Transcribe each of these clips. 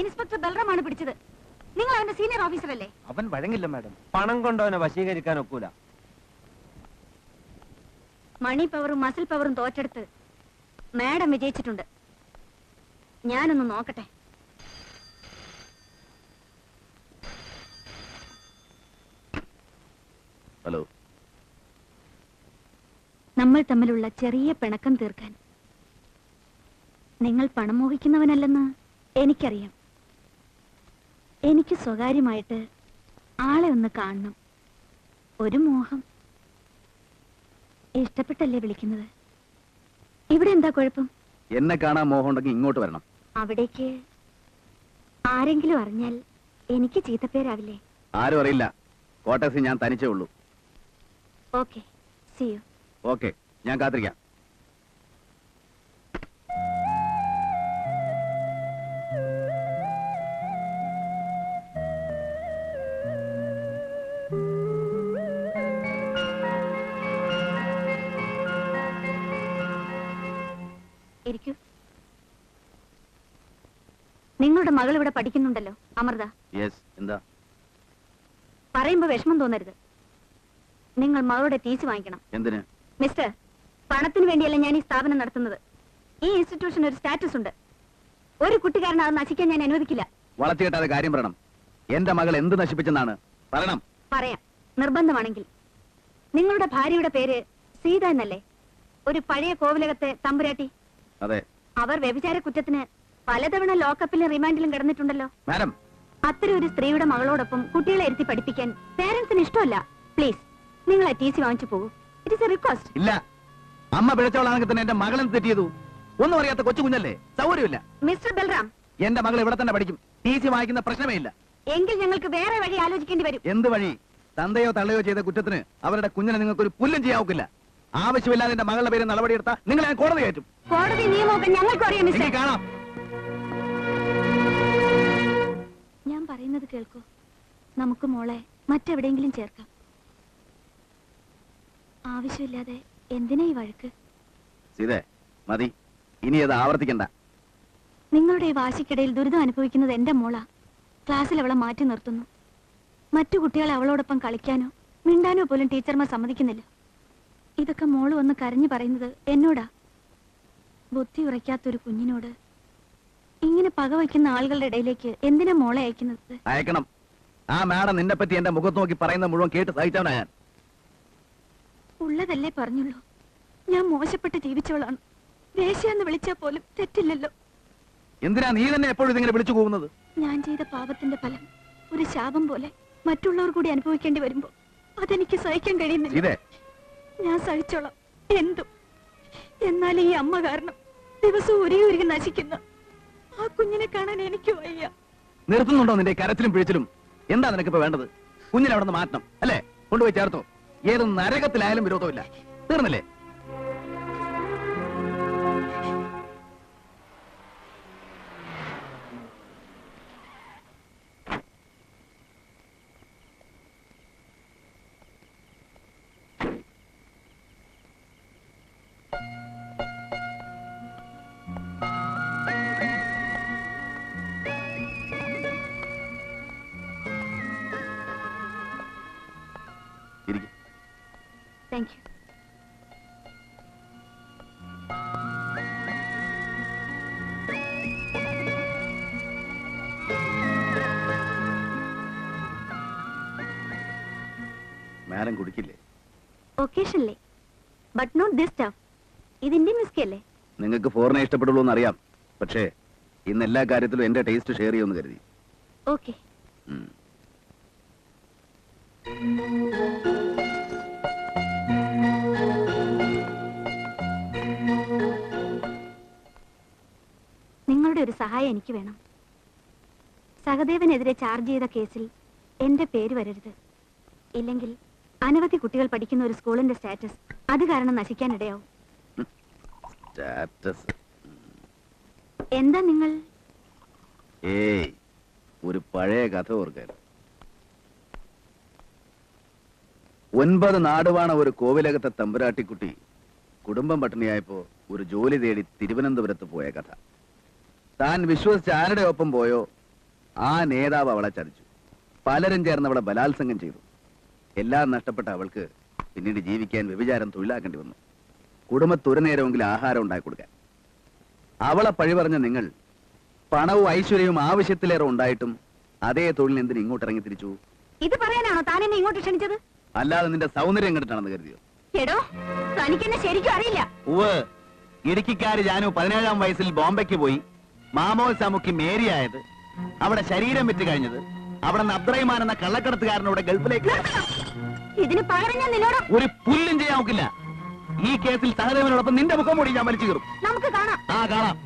Inspector ബൽറാമാണ് പിടിച്ചത്. നിങ്ങൾ അവന്റെ സീനിയർ ഓഫീസർ അല്ലേ? അവൻ വഴങ്ങില്ല മാഡം. പണം കൊണ്ടവനെ വശീകരിക്കാൻ ഒക്കൂല. മണി പവറും മസിൽ പവറും തോറ്റെടുത്ത് മാഡം വിജയിച്ചിട്ടുണ്ട്. ഞാനൊന്ന് നോക്കട്ടെ. ഹലോ. നമ്മൾ തമ്മിലുള്ള ചെറിയ പിണക്കം തീർക്കാൻ. നിങ്ങൾ പണം മോഹിക്കുന്നവനല്ലെന്ന് എനിക്കറിയാം. എനിക്ക് സ്വകാര്യമായിട്ട് ആളെ ഒന്ന് കാണണം. ഒരു മോഹം. ഇഷ്ടപ്പെട്ടല്ലേ വിളിക്കുന്നത്? ഇവിടെ എന്താ കുഴപ്പം? എന്നെ കാണാൻ മോഹം ഉണ്ടെങ്കിൽ ഇങ്ങോട്ട് വരണം. അവിടേക്ക് ആരെങ്കിലും അറിഞ്ഞാൽ എനിക്ക് ചീത്തപ്പേരാവില്ലേ? ആരും അറിയില്ല. കോട്ടേഴ്സിൽ ഞാൻ തനിച്ചേ ഉള്ളൂ. Okay, see you. ഓക്കെ, ഞാൻ കാത്തിരിക്കാം. ഇരിക്കൂ. നിങ്ങളുടെ മകൾ ഇവിടെ പഠിക്കുന്നുണ്ടല്ലോ, അമൃത. യെസ്. എന്താ? പറയുമ്പോ വിഷമം തോന്നരുത്. നിങ്ങൾ മകളുടെ ടീച്ചർ വാങ്ങിക്കണം. എന്തിന്? മിസ്റ്റർ, പണത്തിന് വേണ്ടിയല്ല ഞാൻ ഈ സ്ഥാപനം നടത്തുന്നത്. ഈ ഇൻസ്റ്റിറ്റ്യൂഷൻ ഒരു സ്റ്റാറ്റസ് ഉണ്ട്. ഒരു കുട്ടിക്കാരൻ അത് നശിക്കാൻ ഞാൻ അനുവദിക്കില്ല. വളച്ചുകെട്ടാതെ കാര്യം പറയണം. എന്റെ മകൾ എന്ത് നശിപ്പിച്ചെന്നാണ് പറയണം. പറയാം, നിർബന്ധമാണെങ്കിൽ. നിങ്ങളുടെ ഭാര്യയുടെ പേര് സീത എന്നല്ലേ? ഒരു പഴയ കോവിലകത്തെ തമ്പുരാട്ടി. അതെ. അവർ വ്യഭിചാര കുറ്റത്തിന് പലതവണ ലോക്കപ്പിലും റിമാൻഡിലും കിടന്നിട്ടുണ്ടല്ലോ. മാഡം, അത്തരം ഒരു സ്ത്രീയുടെ മകളോടൊപ്പം കുട്ടികളെ ഇരുത്തി പഠിപ്പിക്കാൻ പേരൻസിന് ഇഷ്ടമല്ല. പ്ലീസ്, നിങ്ങൾ ആ ടി.സി വാങ്ങിച്ചു പോകൂ. It is A request. ഇല്ല. അമ്മ പിഴച്ചവളാണെങ്കിൽ തന്നെ എന്റെ മകളെന്ന് തെറ്റിയതു. ഒന്നും അറിയാത്ത കൊച്ചു കുഞ്ഞല്ലേ, സൗകര്യമില്ല. മിസ്റ്റർ ബൽറാം, എന്റെ മകൾ ഇവിടെ തന്നെ പഠിക്കും. ടി.സി വാങ്ങിക്കുന്ന പ്രശ്നമേ ഇല്ല. എങ്കിൽ ഞങ്ങൾക്ക് വേറെ വഴി ആലോചിക്കേണ്ടി വരും. എന്ത് വഴി? തന്തയോ തള്ളയോ ചെയ്ത കുറ്റത്തിന് അവരുടെ കുഞ്ഞിനെ നിങ്ങൾക്ക് ഒരു പുല്ലും ചെയ്യാവുക്കില്ല. ആവശ്യമില്ലാതെ എന്റെ മകളുടെ പേര് നടപടിയെടുത്താൽ നിങ്ങളെ ഞാൻ കോടതി കയറ്റും. കോടതി നിയമമൊക്കെ ഞങ്ങൾക്ക് അറിയാം മിസ്റ്റർ. കാണാം. ഞാൻ പറയുന്നത് കേൾക്കൂ. നമുക്ക് മോളെ മറ്റെവിടെയെങ്കിലും ചേർക്കാം. ആവശ്യമില്ലാതെ എന്തിനാ ഈ വഴക്ക്? സീതേ, മതി. ഇനി അത് ആവർത്തിക്കണ്ട. നിങ്ങളുടെ ഈ വാശിക്കിടയിൽ ദുരിതം അനുഭവിക്കുന്നത് എന്റെ മോളാ. ക്ലാസ്സിൽ അവളെ മാറ്റി നിർത്തുന്നു. മറ്റു കുട്ടികളെ അവളോടൊപ്പം കളിക്കാനോ മിണ്ടാനോ പോലും ടീച്ചർമാർ സമ്മതിക്കുന്നില്ല. ഇതൊക്കെ മോള് വന്ന് കരഞ്ഞു പറയുന്നത് എന്നോടാ. ബുദ്ധി ഉറയ്ക്കാത്തൊരു കുഞ്ഞിനോട് ഇങ്ങനെ പകവയ്ക്കുന്ന ആളുകളുടെ ഇടയിലേക്ക് എന്തിനാ മോളെ അയക്കുന്നത്? അയക്കണം. ആ മാഡം നിന്നെ പറ്റി എന്റെ മുഖത്ത് നോക്കി പറയുന്ന മുഴുവൻ കേട്ട് സഹിച്ചവനാ ഞാൻ. ഉള്ളതല്ലേ പറഞ്ഞുള്ളൂ. ഞാൻ മോശപ്പെട്ട് ജീവിച്ചവളാണ്. വേശ്യാന്ന് വിളിച്ചാൽ പോലും തെറ്റില്ലല്ലോ. എന്തിനാ നീ തന്നെ എപ്പോഴും ഇതിങ്ങനെ വിളിച്ചു പോകുന്നത്? ഞാൻ ചെയ്ത പാപത്തിന്റെ ഫലം ഒരു ശാപം പോലെ മറ്റുള്ളവർ കൂടി അനുഭവിക്കേണ്ടി വരുമ്പോ അതെനിക്ക് സഹിക്കാൻ കഴിയുന്നില്ല. ഞാൻ സഹിച്ചോളാം എന്തും. എന്നാൽ ഈ അമ്മ കാരണം ദിവസവും ഉരുകി നശിക്കുന്ന ആ കുഞ്ഞിനെ കാണാൻ എനിക്ക് വയ്യ. നിർത്തുന്നുണ്ടോ നിന്റെ കരച്ചിലും പിഴിച്ചിലും? എന്താ നിനക്കിപ്പോ വേണ്ടത്? കുഞ്ഞിനെ അവിടെ നിന്ന് മാറ്റണം അല്ലേ? കൊണ്ടുപോയി ചേർത്തോ. ഏത് നരകത്തിലായാലും വിരോധമില്ല. തീർന്നില്ലേ? Thank you. മാഡം കുടിക്കില്ലേ? Occasionally, but not this stuff. ഇത് ഇന്ത്യൻ വിസ്കി അല്ലേ? നിങ്ങൾക്ക് ഫോറിനെ ഇഷ്ടപ്പെടുള്ളൂ എന്നറിയാം. പക്ഷേ ഇന്ന് എല്ലാ കാര്യത്തിലും എന്റെ ടേസ്റ്റ് ഷെയർ ചെയ്യുമെന്ന് കരുതി. ഓക്കെ. നിങ്ങളുടെ ഒരു സഹായം എനിക്ക് വേണം. സഹദേവനെതിരെ ചാർജ് ചെയ്ത കേസിൽ എന്റെ പേര് വരരുത്. ഇല്ലെങ്കിൽ അനവധി കുട്ടികൾ പഠിക്കുന്ന ഒരു സ്കൂളിന്റെ സ്റ്റാറ്റസ് അത് കാരണം നശിക്കാനിടയാവും. എന്താ നിങ്ങൾ? ഏയ്, ഒരു പഴയ കഥ ഓർക്കാൻ. 9 നാടുവാണ ഒരു കോവിലകത്തെ തമ്പുരാട്ടിക്കുട്ടി കുടുംബം പട്ടിണിയായപ്പോ ഒരു ജോലി തേടി തിരുവനന്തപുരത്ത് പോയ കഥ. താൻ വിശ്വസിച്ച് ആരുടെ ഒപ്പം പോയോ ആ നേതാവ് അവളെ ചതിച്ചു. പലരും ചേർന്ന് അവളെ ബലാത്സംഗം ചെയ്തു. എല്ലാം നഷ്ടപ്പെട്ട അവൾക്ക് പിന്നീട് ജീവിക്കാൻ വ്യഭിചാരം തൊഴിലാക്കേണ്ടി വന്നു. കുടുംബത്ത് ഒരു നേരമെങ്കിലും ആഹാരം ഉണ്ടാക്കി കൊടുക്കാൻ. അവളെ പഴി പറഞ്ഞ നിങ്ങൾ പണവും ഐശ്വര്യവും ആവശ്യത്തിലേറെ ഉണ്ടായിട്ടും അതേ തൊഴിൽ എന്തിന് ഇങ്ങോട്ട് ഇറങ്ങി തിരിച്ചു? ഇത് പറയാനാണോ താൻ എന്നെ ഇങ്ങോട്ട് ക്ഷണിച്ചത്? അല്ലാതെ നിന്റെ സൗന്ദര്യം കണ്ടിട്ടാണെന്ന് കരുതിയോ? എടോ, തനിക്കെന്നെ ശരിക്കും അറിയില്ല. ഉവ്, ഇടുക്കിക്കാര് ജാനു 17-ാം വയസ്സിൽ ബോംബെക്ക് പോയി മാമോസാമുക്കി മേരിയായത്, അവിടെ ശരീരം വിറ്റ് കഴിഞ്ഞത്, അവിടെ നിന്ന് അബ്ദുറഹിമാൻ എന്ന കള്ളക്കടത്തുകാരനോട് ഗൾഫിലേക്ക് ഇതിന് പകരം ഞാൻ നിന്നോട് ഒരു പുല്ലും ചെയ്യാൻ നോക്കില്ല. ഈ കേസിൽ സഹദേവനോടൊപ്പം നിന്റെ മുഖം മൂടി ഞാൻ വലിച്ചു കയറും. നമുക്ക് കാണാം. ആ കാണാം.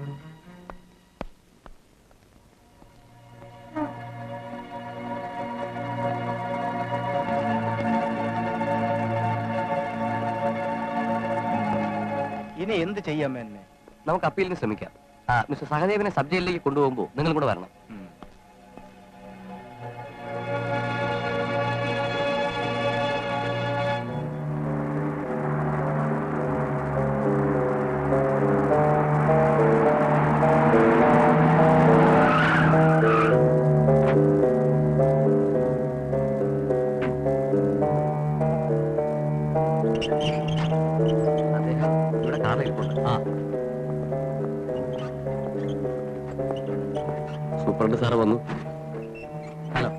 ഇനി എന്ത് ചെയ്യാം എന്നെ? നമുക്ക് അപ്പീലിന് ശ്രമിക്കാം. മിസ്റ്റർ സഹദേവനെ സബ് ജയിലിലേക്ക് കൊണ്ടുപോകുമ്പോൾ നിങ്ങളും കൂടെ വരണം. അദ്ദേഹം ഇവിടെ കാറിലിരിപ്പുണ്ട്. സൂപ്രണ്ട് സാറ് വന്നു. ഹലോ.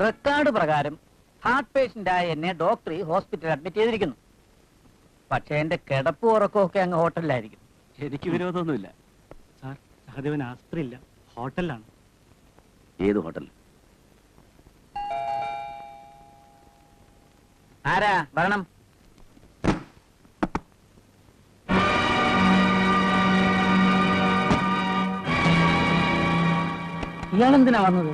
റെക്കോർഡ് പ്രകാരം ഹാർട്ട് പേഷ്യന്റായ എന്നെ ഡോക്ടർ ഹോസ്പിറ്റലിൽ അഡ്മിറ്റ് ചെയ്തിരിക്കുന്നു. പക്ഷെ എന്റെ കിടപ്പ് ഉറക്കമൊക്കെ അങ്ങ് ഹോട്ടലിലായിരിക്കും. എനിക്ക് വിരോധമൊന്നുമില്ല സാർ. സഹദേവൻ ആസ്പത്രി ഇല്ല, ഹോട്ടലിലാണ്. ഏത് ഹോട്ടൽ? ആരാ വരണം? ഇയാളെന്തിനാ വന്നത്?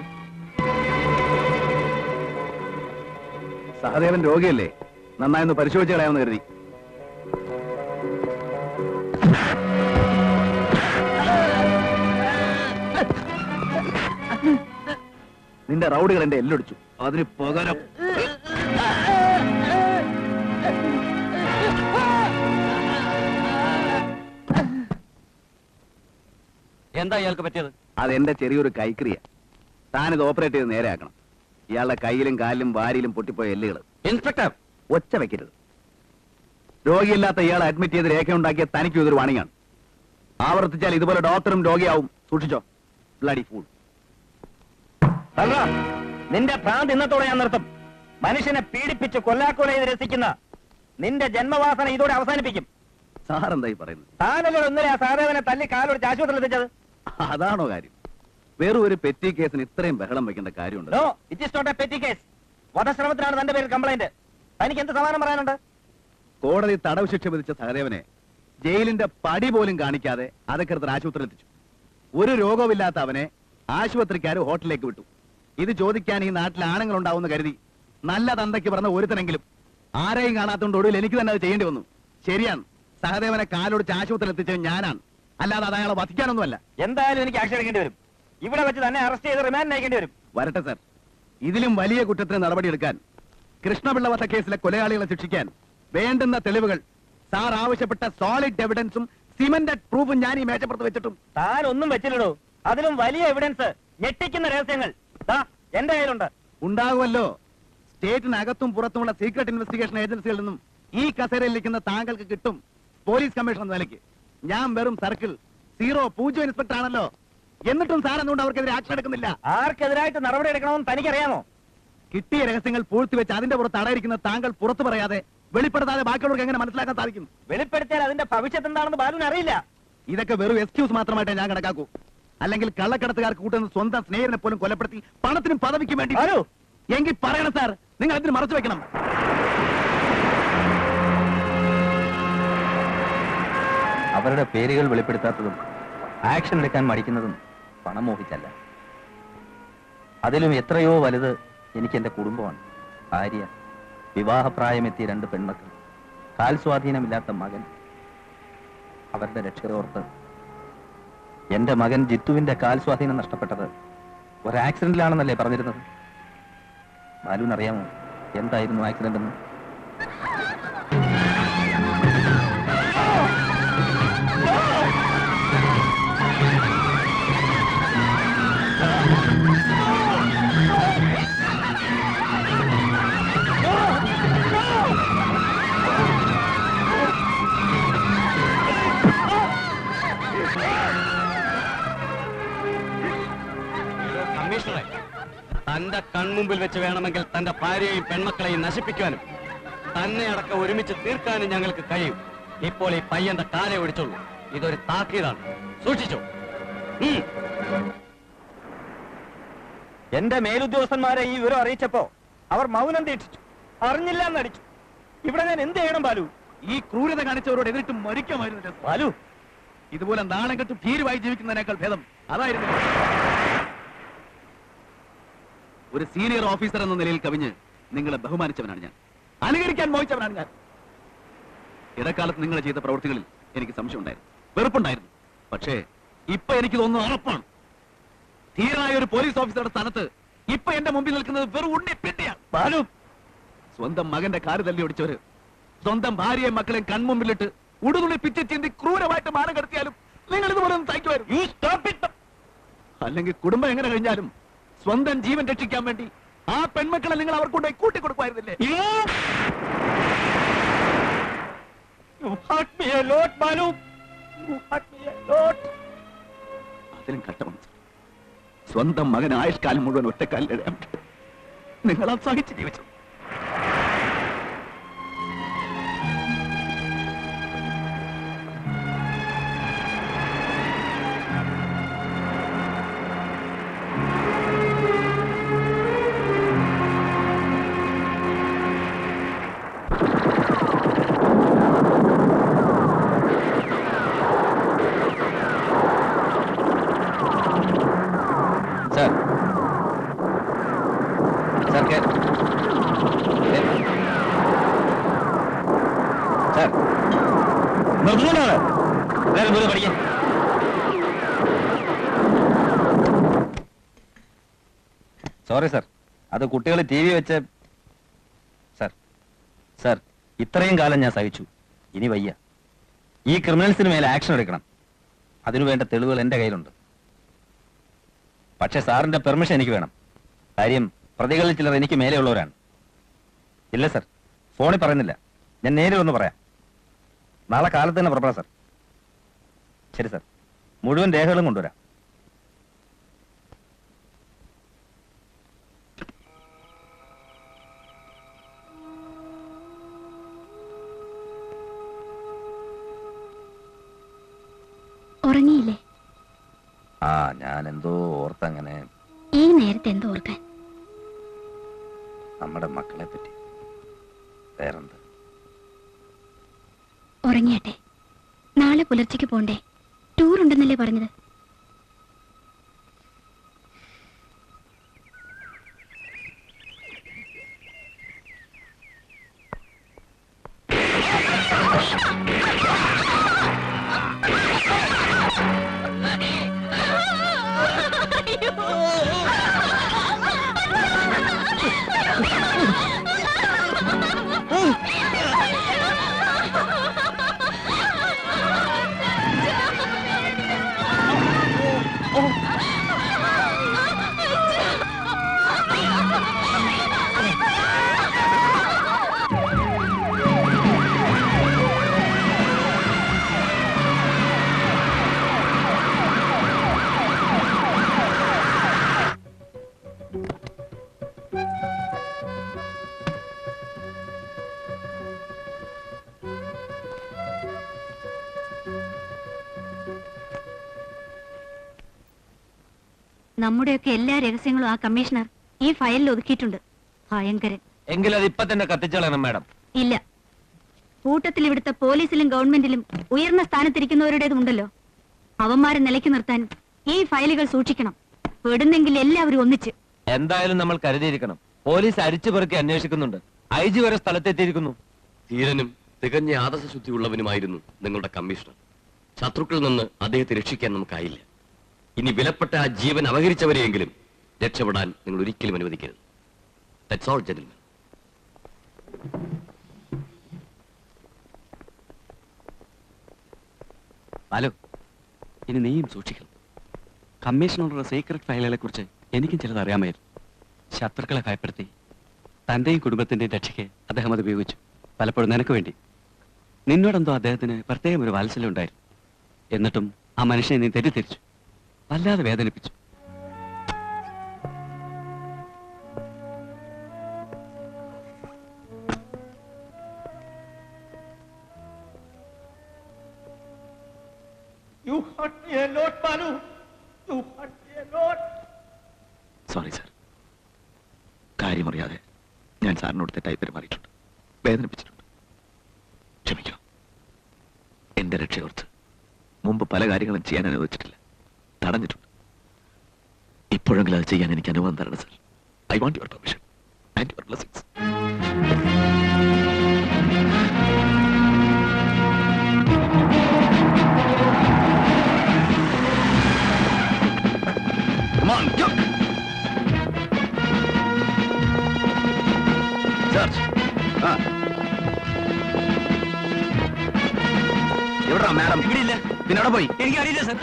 സഹദേവൻ രോഗിയല്ലേ, നന്നായി ഒന്ന് പരിശോധിച്ച് കളയാമെന്ന് കരുതി. നിന്റെ റൗഡികൾ എന്റെ എല്ലൊടിച്ചു, അതിന് പകരം എന്താ ഇയാൾക്ക് പറ്റിയത്? അതെന്റെ ചെറിയൊരു കൈക്രിയ. താനിത് ഓപ്പറേറ്റ് ചെയ്ത് നേരെയാക്കണം. ഇയാളുടെ കയ്യിലും കാലിലും വാരിയിലും പൊട്ടിപ്പോയ എല്ലുകൾ. ഇൻസ്പെക്ടർ, ഒച്ച വെക്കരുത്. രോഗിയില്ലാത്ത ഇയാളെ അഡ്മിറ്റ് ചെയ്ത് രേഖയുണ്ടാക്കിയ തനിക്കും ഇതൊരു വാണിംഗാണ്. ആവർത്തിച്ചാൽ ഇതുപോലെ ഡോക്ടറും രോഗിയാവും. സൂക്ഷിച്ചോ. Bloody fool. നിന്റെ ഭ്രാന്ത് ഇന്നത്തോടെ ഞാൻ നിർത്തും. മനുഷ്യനെ പീഡിപ്പിച്ച് കൊല്ലാക്കൊല ചെയ്ത് രസിക്കുന്ന നിന്റെ ജന്മവാസന ഇതോടെ അവസാനിപ്പിക്കും. സാർ എന്തായി പറയുന്നത്? താനല്ലോ ഇന്നലെ ആ സഹദേവനെ തല്ലി കാലൊടിച്ച് ആശുപത്രിയിൽ എത്തിച്ചത്. അതാണോ കാര്യം? വെറും ഒരു പെറ്റി കേസിന് ഇത്രയും ബഹളം വെക്കേണ്ട കാര്യമുണ്ട്? No, it is not a petty case. വധശ്രമത്തിനാണ് തന്റെ പേരിൽ കംപ്ലൈന്റ്. തനിക്ക് എന്ത് സമാധാനം പറയാനുണ്ട്? കോടതി തടവ് ശിക്ഷ വിധിച്ച സഹദേവനെ ജയിലിന്റെ പടി പോലും കാണിക്കാതെ അധികൃതർ ആശുപത്രിയിൽ എത്തിച്ചു. ഒരു രോഗമില്ലാത്ത അവനെ ആശുപത്രിക്കാർ ഹോട്ടലിലേക്ക് വിട്ടു. ഇത് ചോദിക്കാൻ ഈ നാട്ടിൽ ആണുങ്ങൾ ഉണ്ടാവുമെന്ന് കരുതി നല്ല തന്തയ്ക്ക് പറഞ്ഞ ഒരുത്തനെങ്കിലും ആരെയും കാണാത്തോണ്ട് ഒടുവിൽ എനിക്ക് തന്നെ അത് ചെയ്യേണ്ടി വന്നു. ശരിയാണ്, സഹദേവനെ കാലൊടിച്ച് ആശുപത്രിയിൽ എത്തിച്ചത് ഞാനാണ്, അല്ലാതെ അത് അയാളെ വധിക്കാനൊന്നുമല്ല. എന്തായാലും എനിക്ക് ആക്ഷൻ എടുക്കേണ്ടി വരും. ഇവിടെ വെച്ച് തന്നെ അറസ്റ്റ് ചെയ്ത് റിമാൻഡ് അയക്കേണ്ടി വരും. വരട്ടെ സാർ. ഇതിലും വലിയ കുറ്റത്തിന് നടപടിയെടുക്കാൻ, കൃഷ്ണപിള്ള വധക്കേസിലെ കൊലയാളികളെ ശിക്ഷിക്കാൻ വേണ്ടുന്ന തെളിവുകൾ സാർ ആവശ്യപ്പെട്ട സോളിഡ് എവിഡൻസും സിമന്റഡ് പ്രൂഫും ഞാൻ ഈ മേശപ്പുറത്ത് വെച്ചിട്ടും താൻ ഒന്നും വെച്ചില്ലടോ. അതിലും വലിയ എവിഡൻസ്, ഞെട്ടിക്കുന്ന രഹസ്യങ്ങൾ എന്റെ കയ്യിലുണ്ട്. ഉണ്ടാകുമല്ലോ. സ്റ്റേറ്റിനകത്തും പുറത്തുമുള്ള സീക്രട്ട് ഇൻവെസ്റ്റിഗേഷൻ ഏജൻസികളിൽ നിന്നും ഈ കസേരയിലിരിക്കുന്ന താങ്കൾക്ക് കിട്ടും. പോലീസ് കമ്മീഷണർ എന്ന നിലയ്ക്ക് ഞാൻ വെറും സർക്കിൾ 0 ഇൻസ്പെക്ടർ ആണല്ലോ. എന്നിട്ടും സാർ എന്തുകൊണ്ട് അവർക്കെതിരെ ആക്ഷൻ എടുക്കുന്നില്ല? ആർക്കെതിരായിട്ട് നടപടി എടുക്കണമെന്ന് തനിക്കറിയാമോ? കിട്ടിയ രഹസ്യങ്ങൾ പൂഴ്ത്തിവെച്ച് അതിന്റെ പുറത്ത് അടയിരിക്കുന്ന താങ്കൾ പുറത്തു പറയാതെ വെളിപ്പെടുത്താതെ ബാക്കിയുള്ളവർക്ക് എങ്ങനെ മനസ്സിലാക്കാൻ സാധിക്കും? വെളിപ്പെടുത്തിയാൽ അതിന്റെ ഭവിഷ്യത്ത് എന്താണെന്ന് ബാലുവിന് അറിയില്ല. ഇതൊക്കെ വെറും എക്സ്ക്യൂസ് മാത്രമായിട്ടേ ഞാൻ കണക്കാക്കൂ. അല്ലെങ്കിൽ കള്ളക്കടത്തുകാർക്ക് കൂട്ടുന്ന സ്വന്തം സ്നേഹിതനെ പോലും കൊലപ്പെടുത്തി പണത്തിനും പദവിക്കും വേണ്ടി എങ്കിൽ പറയണം സാർ, നിങ്ങൾ അതിന് മറച്ചു വെക്കണം. അവരുടെ പേരുകൾ വെളിപ്പെടുത്താത്തതും ആക്ഷൻ എടുക്കാൻ മടിക്കുന്നതും പണം മോഹിച്ചല്ല. അതിലും എത്രയോ വലുത് എനിക്ക് എന്റെ കുടുംബമാണ്. ഭാര്യ, വിവാഹപ്രായമെത്തിയ 2 പെൺമക്കൾ, കാൽ സ്വാധീനമില്ലാത്ത മകൻ. അവരുടെ രക്ഷയോർത്ത് എന്റെ മകൻ ജിത്തുവിന്റെ കാൽ സ്വാധീനം നഷ്ടപ്പെട്ടത് ഒരു ആക്സിഡന്റിലാണെന്നല്ലേ പറഞ്ഞിരുന്നത്? ബാലുവിനറിയാമോ എന്തായിരുന്നു ആക്സിഡന്റ് എന്ന്? കമ്മീഷണറെ, തന്റെ കൺമുമ്പിൽ വെച്ച് വേണമെങ്കിൽ തന്റെ ഭാര്യയെയും പെൺമക്കളെയും നശിപ്പിക്കാനും തന്നെ അടക്കം ഒരുമിച്ച് തീർക്കാനും ഞങ്ങൾക്ക് കഴിയും. ഇപ്പോൾ ഈ പയ്യന്റെ കാലെ ഒടിച്ചുള്ളൂ. ഇതൊരു താക്കീതാണ്, സൂക്ഷിച്ചു. എന്റെ മേലുദ്യോഗസ്ഥന്മാരെ ഈ വിവരം അറിയിച്ചപ്പോ അവർ മൗനം ദീക്ഷിച്ചു, അറിഞ്ഞില്ല എന്നടിച്ചു. ഇവിടെ ഞാൻ എന്ത് ചെയ്യണം ബാലു? ഈ ക്രൂരത കാണിച്ചവരോട് എതിരിട്ട് മരിക്കാമായിരുന്നു ബാലു. ഇതുപോലെ നാണം കെട്ട് ഭീരുവായി ജീവിക്കുന്നതിനേക്കാൾ ഭേദം അതായിരുന്നു. ഒരു സീനിയർ ഓഫീസർ എന്ന നിലയിൽ കവിഞ്ഞ് നിങ്ങളെ ബഹുമാനിച്ചവനാണ് ഞാൻ, അനുകരിക്കാൻ മോഹിച്ചവനാണ് ഞാൻ. ഇടക്കാലത്ത് നിങ്ങൾ ചെയ്ത പ്രവൃത്തികളിൽ എനിക്ക് സംശയമുണ്ടായിരുന്നു, വെറുപ്പുണ്ടായിരുന്നു. പക്ഷേ ഇപ്പൊ എനിക്ക് തോന്നുന്നു ഉറപ്പാണ്, ധീരനായ ഒരു പോലീസ് ഓഫീസറുടെ സ്ഥാനത്ത് ഇപ്പൊ എന്റെ മുമ്പിൽ നിൽക്കുന്നത് വെറും ഉണ്ണിപ്പെട്ടിയാണ്. ബാലു, സ്വന്തം മകന്റെ കാര് തല്ലി ഒടിച്ചവര് സ്വന്തം ഭാര്യയും മക്കളെയും കൺമുമ്പിലിട്ട് ഉടുതുണി പിച്ച് ചിന്തി ക്രൂരമായിട്ട് മാനം കടത്തിയാലും നിങ്ങൾ ഇതുപോലെ ഒന്ന് സഹിക്കുമായിരുന്നു. അല്ലെങ്കിൽ കുടുംബം എങ്ങനെ കഴിഞ്ഞാലും സ്വന്തം ജീവൻ രക്ഷിക്കാൻ വേണ്ടി ആ പെൺമക്കളെ നിങ്ങൾ അവർക്കൊണ്ടായി കൂട്ടിക്കൊടുക്കുമായിരുന്നില്ലേ? അതിലും ഘട്ടമാണ് സ്വന്തം മകൻ ആയുഷ്കാലം മുഴുവൻ ഒറ്റക്കാലിൽ നിങ്ങൾ അത് സഹിച്ച് ജീവിച്ചു. സോറി സർ, അത് കുട്ടികൾ ടി വി വെച്ച്. സർ, ഇത്രയും കാലം ഞാൻ സഹിച്ചു, ഇനി വയ്യ. ഈ ക്രിമിനൽസിന് മേലെ ആക്ഷൻ എടുക്കണം. അതിനുവേണ്ട തെളിവുകൾ എന്റെ കയ്യിലുണ്ട്. പക്ഷെ സാറിന്റെ പെർമിഷൻ എനിക്ക് വേണം. കാര്യം പ്രതികളിൽ ചിലർ എനിക്ക് മേലെയുള്ളവരാണ്. ഇല്ല സർ, ഫോണിൽ പറയുന്നില്ല, ഞാൻ നേരെ ഒന്ന് പറയാം. നാളെ കാലത്ത് തന്നെ പുറപ്പെടാം സർ. ശരി സർ, മുഴുവൻ രേഖകളും കൊണ്ടുവരാം. ഉറങ്ങിയില്ലേ? ആ, ഞാൻ എന്തോ ഓർത്തങ്ങനെ. ഈ നേരത്തെ എന്തോ ഓർക്കാൻ? നമ്മുടെ മക്കളെ പറ്റി. വേറെന്ത്? ഉറങ്ങിയാട്ടെ, നാളെ പുലർച്ചയ്ക്ക് പോണ്ടേ? ടൂർ ഉണ്ടെന്നല്ലേ പറഞ്ഞത്? നമ്മുടെയൊക്കെ എല്ലാ രഹസ്യങ്ങളും ആ കമ്മീഷണർ ഈ ഫയലിൽ ഒതുക്കിയിട്ടുണ്ട്. ഭയങ്കരൻ. എങ്കിലും അത് ഇപ്പൊ തന്നെ കത്തിച്ചോളണം മാഡം. ഇല്ല, കൂട്ടത്തിൽ ഇവിടുത്തെ പോലീസിലും ഗവൺമെന്റിലും ഉയർന്ന സ്ഥാനത്തിരിക്കുന്നവരുടേതുണ്ടല്ലോ, അവന്മാരെ നിലയ്ക്ക് നിർത്താൻ ഈ ഫയലുകൾ സൂക്ഷിക്കണം. പെടുന്നെങ്കിൽ എല്ലാവരും ഒന്നിച്ച്. എന്തായാലും നമ്മൾ കരുതിയിരിക്കണം. പോലീസ് അരിച്ചു പെറുക്കി അന്വേഷിക്കുന്നുണ്ട്. IG വരെ സ്ഥലത്തെത്തിയിരിക്കുന്നു. ധീരനും തികഞ്ഞ ആദർശശുദ്ധിയുള്ളവനുമായിരുന്നു നിങ്ങളുടെ കമ്മീഷണർ. ശത്രുക്കളിൽ നിന്ന് അദ്ദേഹത്തെ രക്ഷിക്കാൻ നമുക്കായില്ല. ഇനി വിലപ്പെട്ട ആ ജീവൻ അപഹരിച്ചവരെയെങ്കിലും രക്ഷപ്പെടാൻ നിങ്ങൾ ഒരിക്കലും അനുവദിക്കരുത്. That's all, gentlemen. ബാലു, ഇനി നീയും സൂക്ഷിക്കണം. കമ്മീഷണറുടെ സീക്രട്ട് ഫയലുകളെ കുറിച്ച് എനിക്കും ചിലത് അറിയാമായിരുന്നു. ശത്രുക്കളെ ഭയപ്പെടുത്തി തന്റെയും കുടുംബത്തിന്റെയും രക്ഷയ്ക്ക് അദ്ദേഹം അത് ഉപയോഗിച്ചു. പലപ്പോഴും നിനക്ക് വേണ്ടി. നിന്നോടെന്തോ അദ്ദേഹത്തിന് പ്രത്യേകം ഒരു വാത്സല്യം ഉണ്ടായിരുന്നു. എന്നിട്ടും ആ മനുഷ്യനെ നീ തെറ്റിദ്ധരിച്ചു, വല്ലാതെ വേദനിപ്പിച്ചു. You hurt me a lot, Balu. You hurt me a lot. Sorry sir, കാര്യമറിയാതെ ഞാൻ സാറിനോട് തെറ്റായി പെരുമാറിയിട്ടുണ്ട്, വേദനിപ്പിച്ചിട്ടുണ്ട്. ക്ഷമിക്കണം. എന്റെ രക്ഷയോർത്ത് മുമ്പ് പല കാര്യങ്ങളും ചെയ്യാൻ അനുവദിച്ചിട്ടില്ല, തടഞ്ഞിട്ടുണ്ട്. ഇപ്പോഴെങ്കിലും അത് ചെയ്യാൻ എനിക്ക് അനുവാദം തരണം sir. I want your permission and your blessings. Come on, go! Search. എവിടാ മാഡം? ഇവിടെ ഇല്ല. പിന്നെ അവിടെ പോയി? എനിക്ക് അറിയില്ല സർ.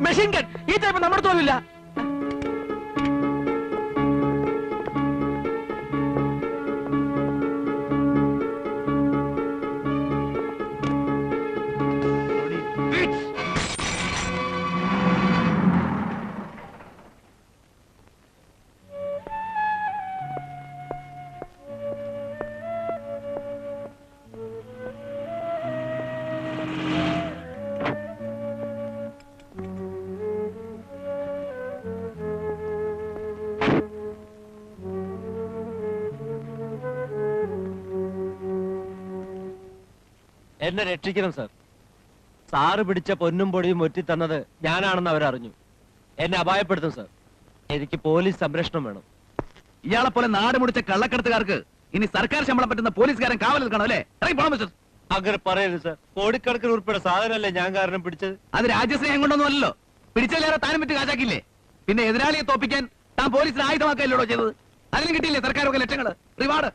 മെഷീൻ ഗൺ ഈ ടൈപ്പ് നമ്മുടെ തോന്നില്ല. എന്നെ രക്ഷിക്കണം സാർ. സാറ് പിടിച്ച പൊന്നും പൊടിയും ഒറ്റി തന്നത് ഞാനാണെന്ന് അവരറിഞ്ഞു. എന്നെ അപായപ്പെടുത്തും സാർ. എനിക്ക് പോലീസ് സംരക്ഷണം വേണം. ഇയാളെ പോലെ നാട് മുടിച്ച കള്ളക്കടത്തുകാർക്ക് ഇനി സർക്കാർ ശമ്പളം പറ്റുന്ന പോലീസുകാരൻ കാവൽ നിൽക്കണം അല്ലേ? അങ്ങനെ പറയരുത് സാർ. കോടിക്കണക്കിന് ഉൾപ്പെടെ സാധനമല്ലേ ഞാൻ കാരണം പിടിച്ചത്. അത് രാജ്യസ്നേഹം കൊണ്ടൊന്നുമല്ലോ. പിടിച്ചല്ലേറെ താനും വിറ്റ് കാശാക്കില്ലേ? പിന്നെ എതിരാളിയെ തോപ്പിക്കാൻ താൻ പോലീസിന് ആയുധമാക്കല്ലോ ചെയ്തത്. അതിനും കിട്ടിയില്ലേ സർക്കാരൊക്കെ ലക്ഷങ്ങള് റിവാർഡ്?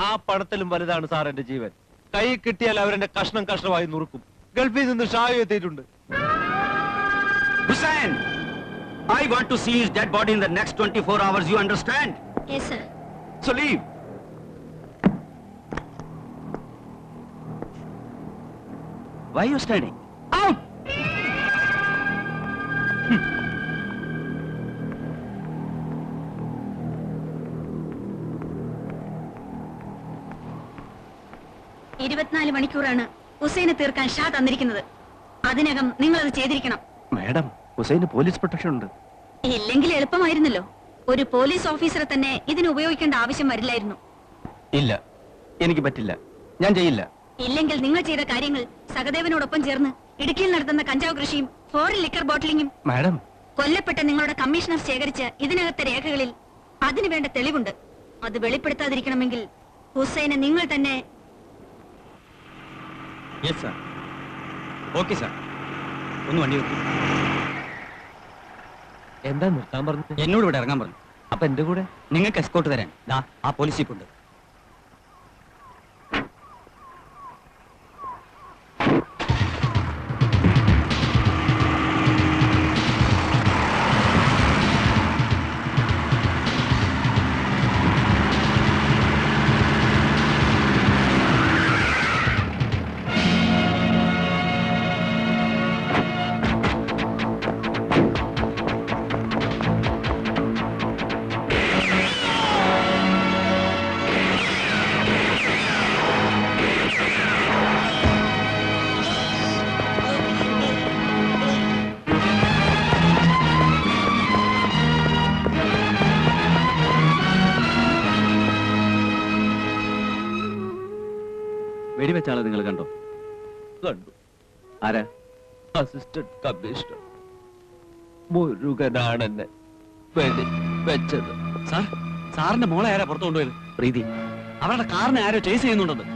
ആ പണത്തിലും വലുതാണ് സാർ എന്റെ ജീവൻ. കൈ കിട്ടിയാൽ അവരെന്നെ കഷ്ണം കഷ്ണമായി നുറുക്കും. ഗൾഫിൽ നിന്ന് ഷായു എത്തിയിട്ടുണ്ട്. Hussain, I want to see his dead body in the next 24 hours. You understand? Yes, sir. So leave. Why are you standing? Out! ഇരുപത്തിനാല് മണിക്കൂറാണ് ഹുസൈനെ തീർക്കാൻ ഷാ തന്നിരിക്കുന്നത്. അതിനകം നിങ്ങൾ അത് ചെയ്തിരിക്കണം. മാഡം, ഹുസൈന് പോലീസ് പ്രൊട്ടക്ഷൻ ഉണ്ട്. ഇല്ലെങ്കിൽ എളുപ്പമായിരുന്നല്ലോ. ഒരു പോലീസ് ഓഫീസറെ തന്നെ ഇതിന് ഉപയോഗിക്കേണ്ട ആവശ്യം വരില്ലായിരുന്നു. ഇല്ല, എനിക്ക് പറ്റില്ല, ഞാൻ ചെയ്യില്ല. ഇല്ലെങ്കിൽ നിങ്ങൾ ചെയ്ത കാര്യങ്ങൾ സഹദേവനോടൊപ്പം ചേർന്ന് ഇടുക്കിയിൽ നടത്തുന്ന കഞ്ചാവ് കൃഷിയും ഫോറിൻ ലിക്കർ ബോട്ടിലിംഗും മാഡം, കൊല്ലപ്പെട്ട നിങ്ങളുടെ കമ്മീഷണർ ശേഖരിച്ച ഇതിനകത്തെ രേഖകളിൽ അതിനു വേണ്ട തെളിവുണ്ട്. അത് വെളിപ്പെടുത്താതിരിക്കണമെങ്കിൽ ഹുസൈനെ നിങ്ങൾ തന്നെ. Yes sir. Okay sir. ഒന്ന് വണ്ടി വെക്കും. എന്താ നിർത്താൻ പറഞ്ഞു? എന്നോട് ഇവിടെ ഇറങ്ങാൻ പറഞ്ഞു. അപ്പൊ എന്റെ കൂടെ നിങ്ങൾക്ക് എസ്കോർട്ട് തരാൻ ദാ ആ പോലീസ് ജീപ്പുണ്ട്. വെടിവെച്ച ആളെ നിങ്ങൾ കണ്ടോ? കണ്ടു. ആരാ? അസിസ്റ്റന്റ് കമ്മീഷണർ മുരുകനാണ് എന്നെ വെടി വെച്ചത്. സാറിന്റെ മോളെ ആരാ പുറത്തു കൊണ്ടുപോയത്? പ്രീതി. അവരുടെ കാറിനെ ആരോ ചേസ് ചെയ്യുന്നുണ്ടെന്ന്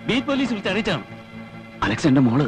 ബീറ്റ് പോലീസ് വിളിച്ച് അറിയിച്ചാണ്. അലക്സ് എന്റെ മോള്